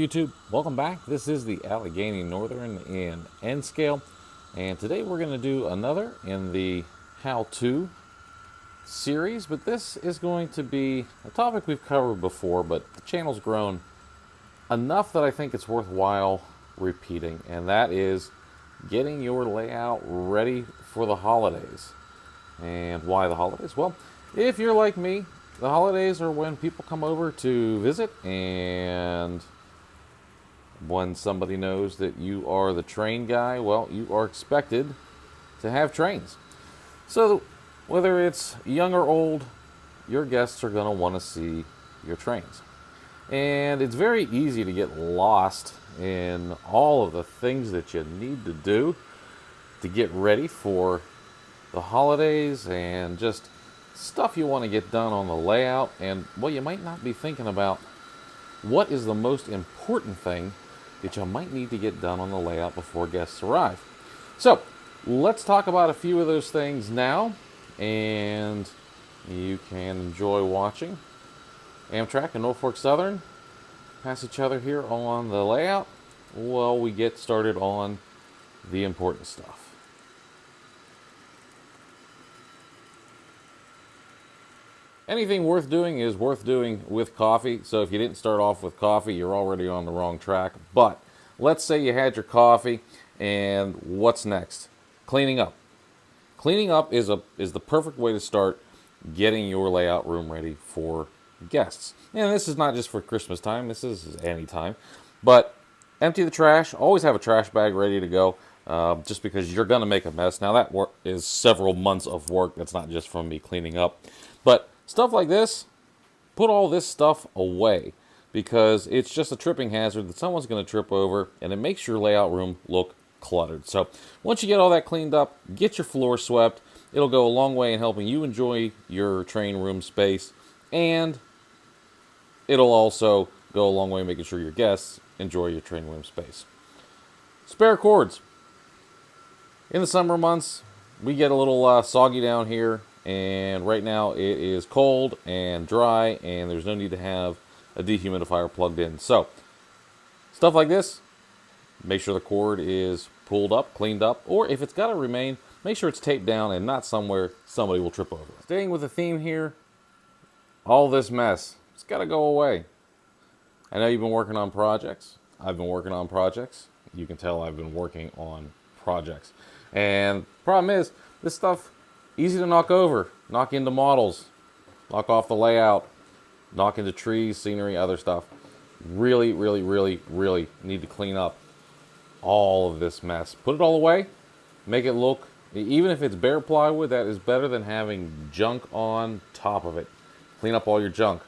YouTube? Welcome back. This is the Allegheny Northern in N scale, and today we're going to do another in the how-to series, but this is going to be a topic we've covered before, but the channel's grown enough that I think it's worthwhile repeating, and that is getting your layout ready for the holidays. And why the holidays? Well, if you're like me, the holidays are when people come over to visit, and when somebody knows that you are the train guy, well, you are expected to have trains. So whether it's young or old, your guests are going to want to see your trains. And it's very easy to get lost in all of the things that you need to do to get ready for the holidays and just stuff you want to get done on the layout. And well, you might not be thinking about what is the most important thing that you might need to get done on the layout before guests arrive. So let's talk about a few of those things now, and you can enjoy watching Amtrak and Norfolk Southern pass each other here on the layout while we get started on the important stuff. Anything worth doing is worth doing with coffee. So if you didn't start off with coffee, you're already on the wrong track. But let's say you had your coffee, and what's next? Cleaning up. Cleaning up is the perfect way to start getting your layout room ready for guests. And this is not just for Christmas time. This is any time. But empty the trash. Always have a trash bag ready to go. Just because you're going to make a mess. Now that is several months of work. That's not just from me cleaning up. But stuff like this, put all this stuff away, because it's just a tripping hazard that someone's going to trip over, and it makes your layout room look cluttered. So once you get all that cleaned up, get your floor swept. It'll go a long way in helping you enjoy your train room space, and it'll also go a long way in making sure your guests enjoy your train room space. Spare cords. In the summer months, we get a little soggy down here. And right now it is cold and dry, and there's no need to have a dehumidifier plugged in. So stuff like this, make sure the cord is pulled up, cleaned up, or if it's got to remain, make sure it's taped down and not somewhere somebody will trip over. Staying with the theme here, all this mess, it's got to go away. I know you've been working on projects. I've been working on projects. You can tell I've been working on projects. And the problem is, this stuff, easy to knock over, knock into models, knock off the layout, knock into trees, scenery, other stuff. Really, really, really, really need to clean up all of this mess. Put it all away, make it look, even if it's bare plywood, that is better than having junk on top of it. Clean up all your junk.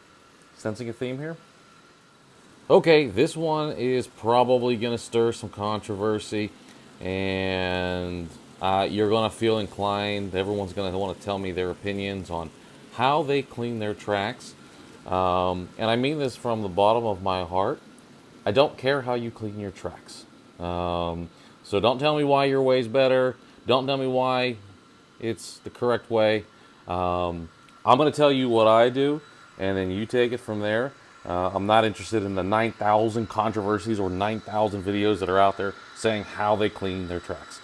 Sensing a theme here? Okay, this one is probably going to stir some controversy, and you're going to feel inclined. Everyone's going to want to tell me their opinions on how they clean their tracks. And I mean this from the bottom of my heart. I don't care how you clean your tracks. So don't tell me why your way's better. Don't tell me why it's the correct way. I'm going to tell you what I do, and then you take it from there. I'm not interested in the 9,000 controversies or 9,000 videos that are out there saying how they clean their tracks.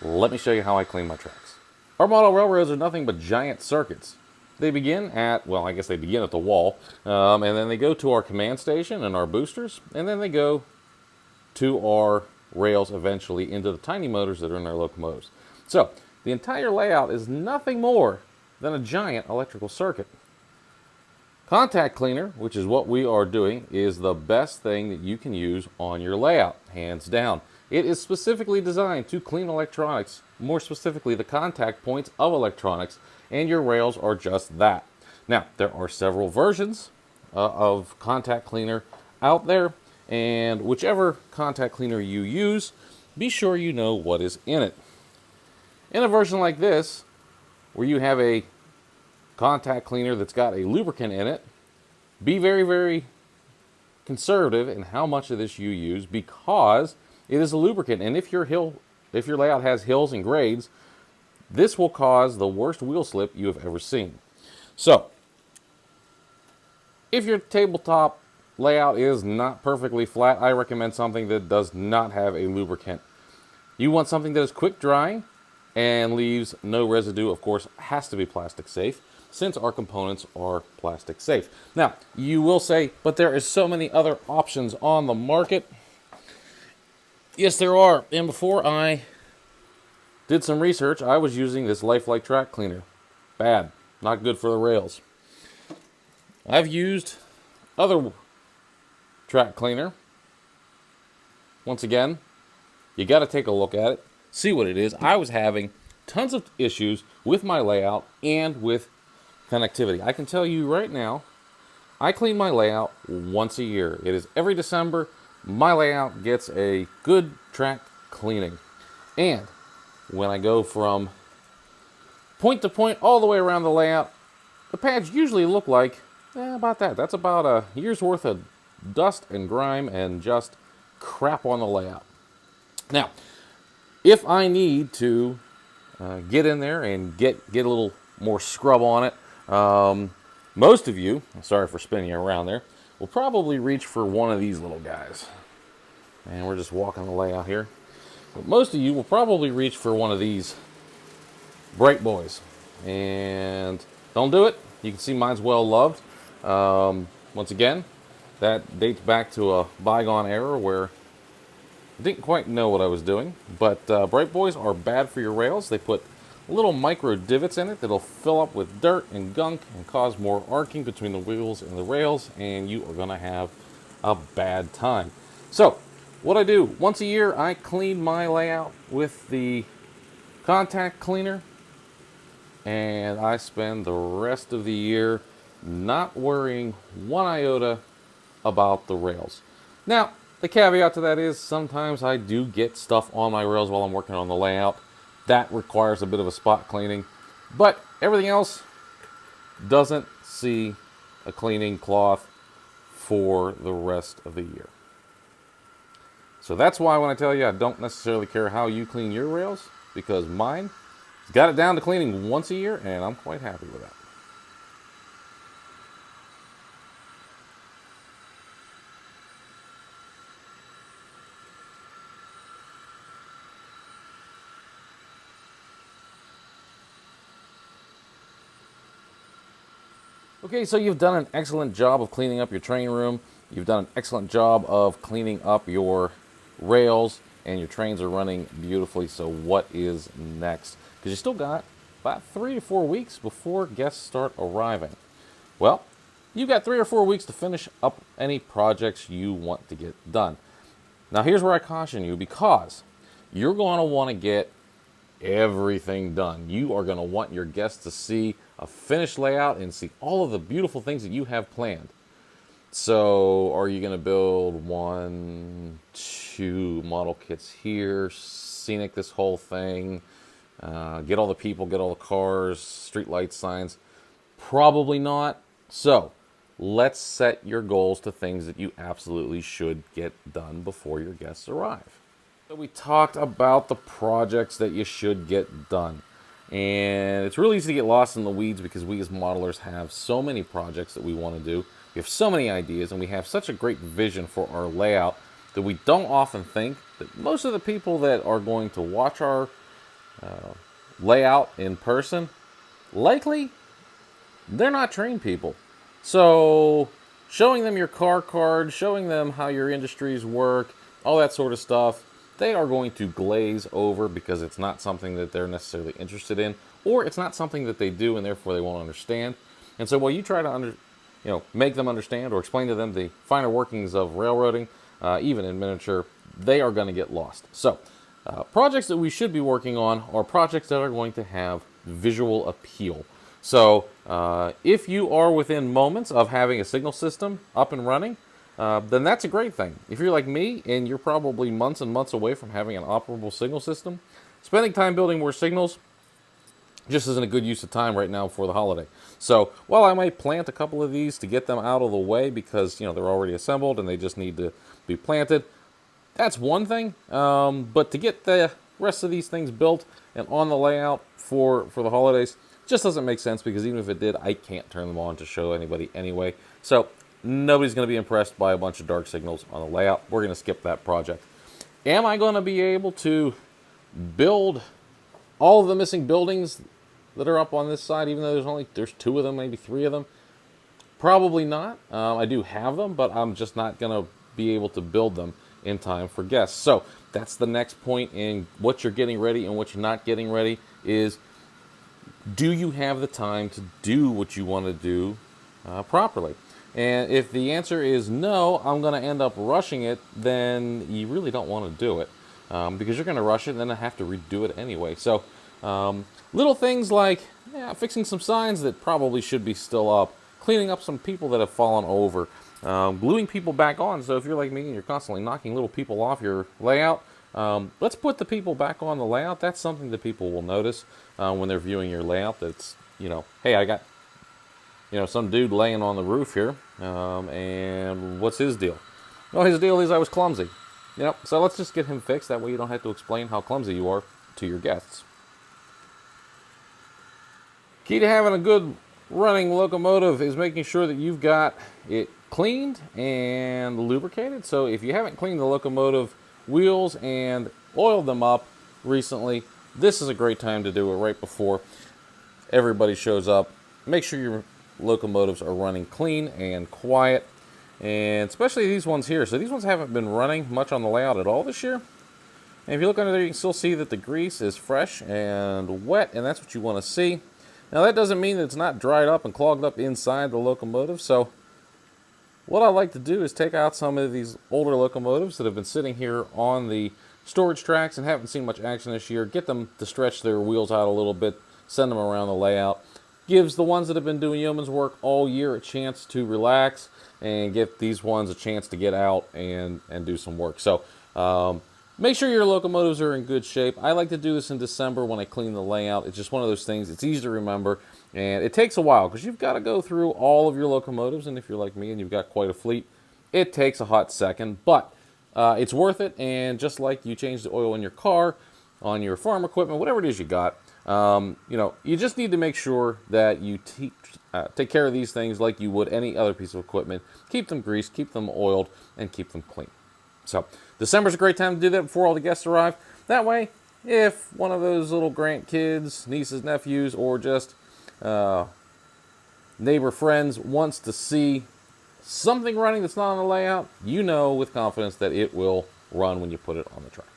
Let me show you how I clean my tracks. Our model railroads are nothing but giant circuits. They begin at, well, I guess they begin at the wall, and then they go to our command station and our boosters, and then they go to our rails eventually into the tiny motors that are in our locomotives. So the entire layout is nothing more than a giant electrical circuit. Contact cleaner, which is what we are doing, is the best thing that you can use on your layout, hands down. It is specifically designed to clean electronics, more specifically the contact points of electronics, and your rails are just that. Now, there are several versions of contact cleaner out there, and whichever contact cleaner you use, be sure you know what is in it. In a version like this, where you have a contact cleaner that's got a lubricant in it, be very, very conservative in how much of this you use, because it is a lubricant, and if your layout has hills and grades, this will cause the worst wheel slip you have ever seen. So, if your tabletop layout is not perfectly flat, I recommend something that does not have a lubricant. You want something that is quick drying and leaves no residue. Of course, has to be plastic safe since our components are plastic safe. Now, you will say, but there is so many other options on the market. Yes, there are. And before I did some research, I was using this Lifelike track cleaner. Bad. Not good for the rails. I've used other track cleaner. Once again, you got to take a look at it, see what it is. I was having tons of issues with my layout and with connectivity. I can tell you right now, I clean my layout once a year. It is every December. My layout gets a good track cleaning. And when I go from point to point all the way around the layout, the pads usually look like about that. That's about a year's worth of dust and grime and just crap on the layout. Now, if I need to get in there and get a little more scrub on it, most of you, sorry for spinning you around there, will probably reach for one of these little guys. And we're just walking the layout here. But most of you will probably reach for one of these bright boys. And don't do it. You can see mine's well loved. Once again, that dates back to a bygone era where I didn't quite know what I was doing. But bright boys are bad for your rails. They put little micro divots in it that'll fill up with dirt and gunk and cause more arcing between the wheels and the rails, and you are going to have a bad time. So what I do, once a year I clean my layout with the contact cleaner, and I spend the rest of the year not worrying one iota about the rails. Now, the caveat to that is sometimes I do get stuff on my rails while I'm working on the layout. That requires a bit of a spot cleaning, but everything else doesn't see a cleaning cloth for the rest of the year. So that's why when I tell you I don't necessarily care how you clean your rails, because mine got it down to cleaning once a year, and I'm quite happy with that. Okay, so you've done an excellent job of cleaning up your train room. You've done an excellent job of cleaning up your rails, and your trains are running beautifully. So what is next? Because you still got about 3 to 4 weeks before guests start arriving. Well, you've got 3 or 4 weeks to finish up any projects you want to get done. Now here's where I caution you, because you're going to want to get everything done. You are going to want your guests to see a finished layout and see all of the beautiful things that you have planned. So are you going to build 1, 2 model kits here, scenic this whole thing, get all the people, get all the cars, street lights, signs? Probably not. So let's set your goals to things that you absolutely should get done before your guests arrive. So we talked about the projects that you should get done. And it's really easy to get lost in the weeds because we as modelers have so many projects that we want to do. We have so many ideas, and we have such a great vision for our layout that we don't often think that most of the people that are going to watch our layout in person, likely they're not trained people. So showing them your car card, showing them how your industries work, all that sort of stuff, they are going to glaze over because it's not something that they're necessarily interested in, or it's not something that they do and therefore they won't understand. And so while you try to make them understand or explain to them the finer workings of railroading, even in miniature, they are going to get lost. So projects that we should be working on are projects that are going to have visual appeal. So if you are within moments of having a signal system up and running, then that's a great thing. If you're like me and you're probably months and months away from having an operable signal system, spending time building more signals just isn't a good use of time right now for the holiday. So while I might plant a couple of these to get them out of the way because they're already assembled and they just need to be planted, that's one thing. But to get the rest of these things built and on the layout for the holidays just doesn't make sense, because even if it did, I can't turn them on to show anybody anyway. So Nobody's going to be impressed by a bunch of dark signals on the layout. We're going to skip that project. Am I going to be able to build all of the missing buildings that are up on this side, even though there's 2 of them, maybe 3 of them? Probably not. I do have them, but I'm just not going to be able to build them in time for guests. So that's the next point in what you're getting ready and what you're not getting ready is, do you have the time to do what you want to do properly? And if the answer is no, I'm going to end up rushing it, then you really don't want to do it because you're going to rush it and then I have to redo it anyway. So little things like fixing some signs that probably should be still up, cleaning up some people that have fallen over, gluing people back on. So if you're like me and you're constantly knocking little people off your layout, let's put the people back on the layout. That's something that people will notice when they're viewing your layout. That's, hey, I got, some dude laying on the roof here, and what's his deal? Well, his deal is I was clumsy. So let's just get him fixed. That way you don't have to explain how clumsy you are to your guests. Key to having a good running locomotive is making sure that you've got it cleaned and lubricated. So if you haven't cleaned the locomotive wheels and oiled them up recently, this is a great time to do it right before everybody shows up. Make sure your locomotives are running clean and quiet, and especially these ones here. So these ones haven't been running much on the layout at all this year. And if you look under there, you can still see that the grease is fresh and wet, and that's what you want to see. Now that doesn't mean that it's not dried up and clogged up inside the locomotive. So what I like to do is take out some of these older locomotives that have been sitting here on the storage tracks and haven't seen much action this year, get them to stretch their wheels out a little bit, send them around the layout. Gives the ones that have been doing yeoman's work all year a chance to relax and get these ones a chance to get out and do some work. So make sure your locomotives are in good shape. I like to do this in December when I clean the layout. It's just one of those things. It's easy to remember, and it takes a while because you've got to go through all of your locomotives, and if you're like me and you've got quite a fleet, it takes a hot second, but it's worth it. And just like you change the oil in your car, on your farm equipment, whatever it is you got, you just need to make sure that you take care of these things like you would any other piece of equipment. Keep them greased, keep them oiled, and keep them clean. So December's a great time to do that before all the guests arrive. That way, if one of those little grandkids, nieces, nephews, or just neighbor friends wants to see something running that's not on the layout, you know with confidence that it will run when you put it on the track.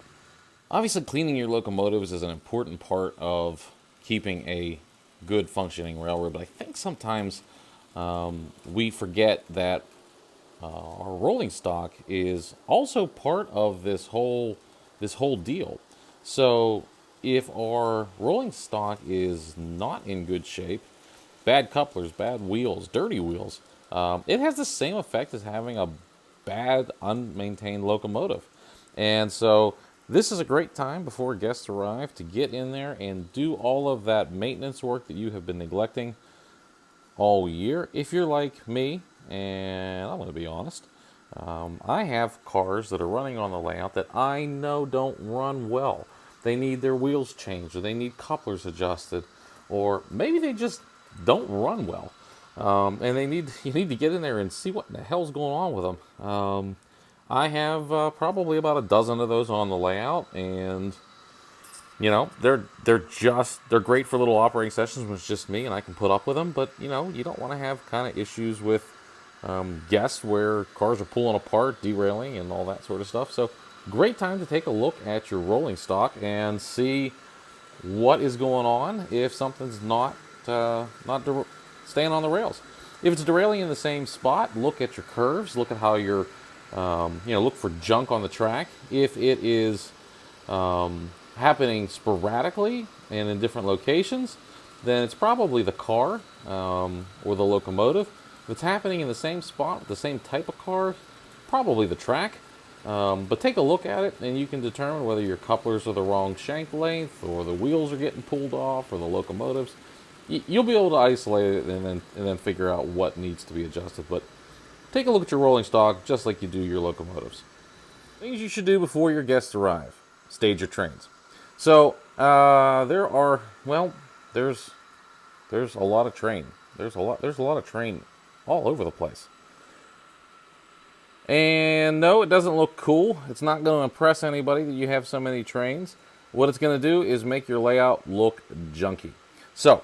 Obviously, cleaning your locomotives is an important part of keeping a good functioning railroad, but I think sometimes we forget that our rolling stock is also part of this whole deal. So if our rolling stock is not in good shape, bad couplers, bad wheels, dirty wheels, it has the same effect as having a bad, unmaintained locomotive. And so this is a great time before guests arrive to get in there and do all of that maintenance work that you have been neglecting all year. If you're like me, and I'm going to be honest, I have cars that are running on the layout that I know don't run well. They need their wheels changed, or they need couplers adjusted, or maybe they just don't run well. And you need to get in there and see what the hell's going on with them. I have probably about a dozen of those on the layout, and they're great for little operating sessions when it's just me and I can put up with them. But you don't want to have kind of issues with guests where cars are pulling apart, derailing, and all that sort of stuff. So great time to take a look at your rolling stock and see what is going on if something's not staying on the rails. If it's derailing in the same spot, look at your curves, look at how you're look for junk on the track. If it is happening sporadically and in different locations, then it's probably the car or the locomotive. If it's happening in the same spot with the same type of car, probably the track. But take a look at it and you can determine whether your couplers are the wrong shank length, or the wheels are getting pulled off, or the locomotives. You'll be able to isolate it and then figure out what needs to be adjusted. But take a look at your rolling stock just like you do your locomotives. Things you should do before your guests arrive. Stage your trains. So there's a lot of train. There's a lot of train all over the place. And no, it doesn't look cool. It's not going to impress anybody that you have so many trains. What it's going to do is make your layout look junky. So,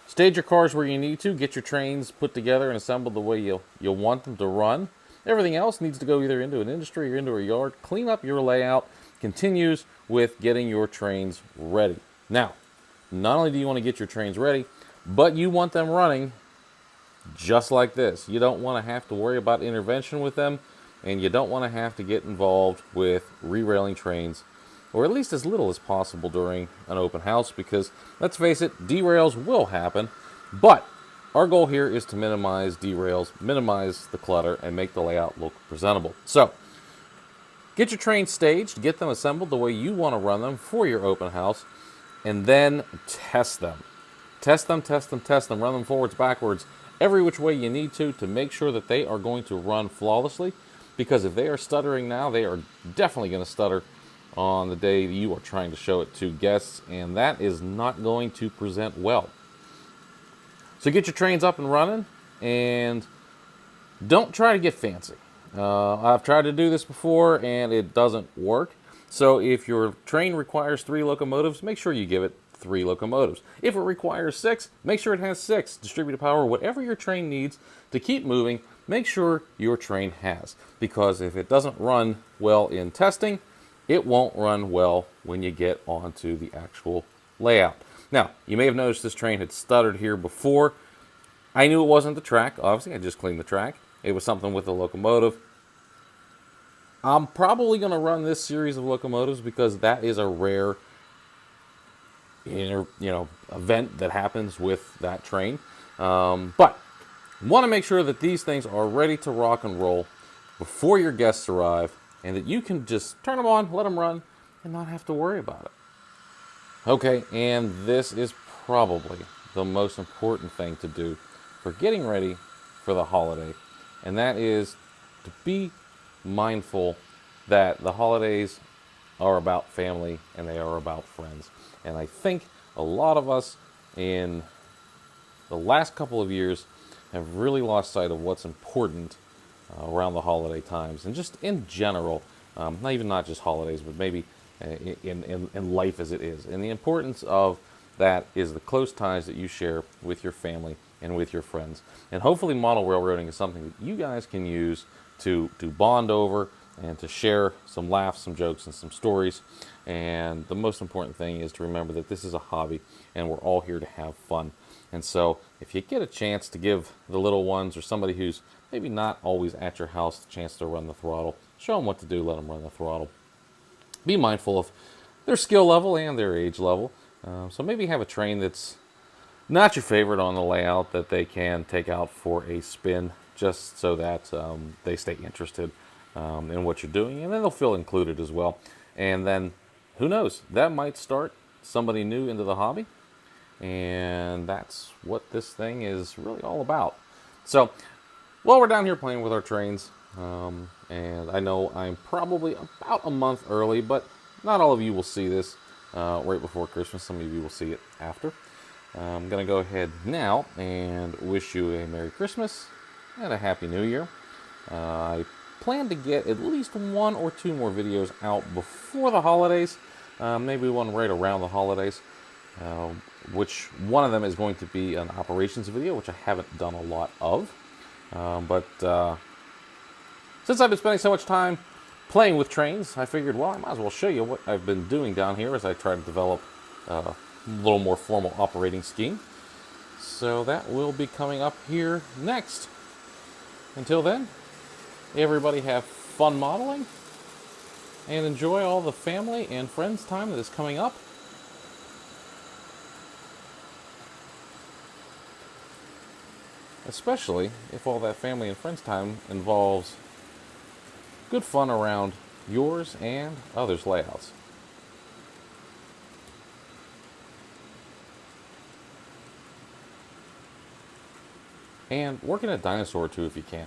stage your cars where you need to. Get your trains put together and assembled the way you'll want them to run. Everything else needs to go either into an industry or into a yard. Clean up your layout. Continues with getting your trains ready. Now, not only do you want to get your trains ready, but you want them running just like this. You don't want to have to worry about intervention with them, and you don't want to have to get involved with re-railing trains, or at least as little as possible during an open house, because let's face it, derails will happen. But our goal here is to minimize derails, minimize the clutter, and make the layout look presentable. So, get your trains staged, get them assembled the way you want to run them for your open house, and then test them. Test them, test them, test them. Run them forwards, backwards, every which way you need to make sure that they are going to run flawlessly. Because if they are stuttering now, they are definitely going to stutter on the day you are trying to show it to guests, and that is not going to present well. So get your trains up and running, and don't try to get fancy. I've tried to do this before, and it doesn't work. So if your train requires 3 locomotives, make sure you give it 3 locomotives. If it requires 6, make sure it has 6. Distributed power, whatever your train needs to keep moving, make sure your train has. Because if it doesn't run well in testing, it won't run well when you get onto the actual layout. Now, you may have noticed this train had stuttered here before. I knew it wasn't the track. Obviously, I just cleaned the track. It was something with the locomotive. I'm probably going to run this series of locomotives because that is a rare event that happens with that train. But want to make sure that these things are ready to rock and roll before your guests arrive, and that you can just turn them on, let them run, and not have to worry about it. Okay, and this is probably the most important thing to do for getting ready for the holiday, and that is to be mindful that the holidays are about family and they are about friends. And I think a lot of us in the last couple of years have really lost sight of what's important around the holiday times, and just in general, not just holidays, but maybe in life as it is. And the importance of that is the close ties that you share with your family and with your friends. And hopefully model railroading is something that you guys can use to bond over and to share some laughs, some jokes, and some stories. And the most important thing is to remember that this is a hobby and we're all here to have fun. And so if you get a chance to give the little ones or somebody who's maybe not always at your house the chance to run the throttle, show them what to do, let them run the throttle. Be mindful of their skill level and their age level. So maybe have a train that's not your favorite on the layout that they can take out for a spin, just so that they stay interested in what you're doing, and then they'll feel included as well. And then, who knows, that might start somebody new into the hobby, and that's what this thing is really all about. So, while we're down here playing with our trains, and I know I'm probably about a month early, but not all of you will see this right before Christmas. Some of you will see it after. I'm going to go ahead now and wish you a Merry Christmas and a Happy New Year. I plan to get at least 1 or 2 more videos out before the holidays, maybe one right around the holidays, which one of them is going to be an operations video, which I haven't done a lot of. But since I've been spending so much time playing with trains, I figured, well, I might as well show you what I've been doing down here as I try to develop a little more formal operating scheme. So that will be coming up here next. Until then, everybody have fun modeling and enjoy all the family and friends time that is coming up. Especially if all that family and friends time involves good fun around yours and others' layouts. And working a dinosaur too if you can.